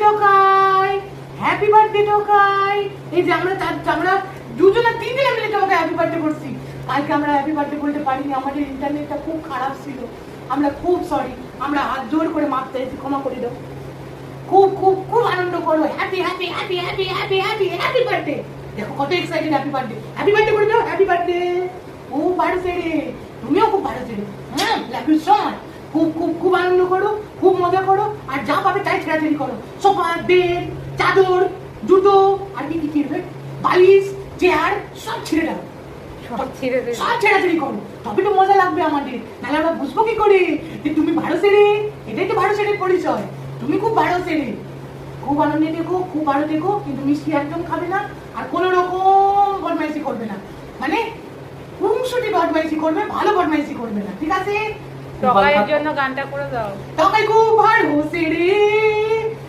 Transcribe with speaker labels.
Speaker 1: টোকাই, happy birthday টোকাই। এই যে আমরা দুজনে তিনজনে মিলে তোমাকে হ্যাপি বার্থডে করছি। কালকে আমরা হ্যাপি বার্থডে বলতে পারিনি, আমাদের ইন্টারনেটটা খুব খারাপ ছিল। আমরা খুব সরি, আমরা হাত জোর করে মাপ চাইছি, ক্ষমা করে দাও। খুব খুব খুব আনন্দ করো। Happy happy happy happy happy happy happy birthday. দেখো কত excited, happy birthday, happy birthday করে দাও, হ্যাপি বার্থডে। ও ভালো ছেড়ে, তুমিও খুব ভালো ছেড়ে। Love you so much. খুব খুব খুব আনন্দ করো, খুব মজা করো, আর যা পাবে তাই ছেড়াছেড়ি করো। সোফা, বেড, চাদর, জুতো, আর কি কি কিনবে, বালিশ, চেয়ার, সব ছেড়ে দাও, সব ছেড়াছেড়ি করো, তবে তো মজা লাগবে আমাদের। নাহলে আমরা বুঝবো কি করে যে তুমি ভালো ছেড়ে। এটাই তো ভালো ছেড়ের পরিচয়, তুমি খুব ভালো ছেড়ে। খুব আনন্দে দেখো, খুব ভালো দেখো, কিন্তু মিষ্টি একদম খাবে না, আর কোনো রকম বদমাইশি করবে না। মানে খুনসুটি বদমাইশি করবে, ভালো বদমাইশি করবে না, ঠিক আছে?
Speaker 2: টকাইয়ের জন্য গানটা করে দাও।
Speaker 1: টকাই খুব ভালো ছেড়ে।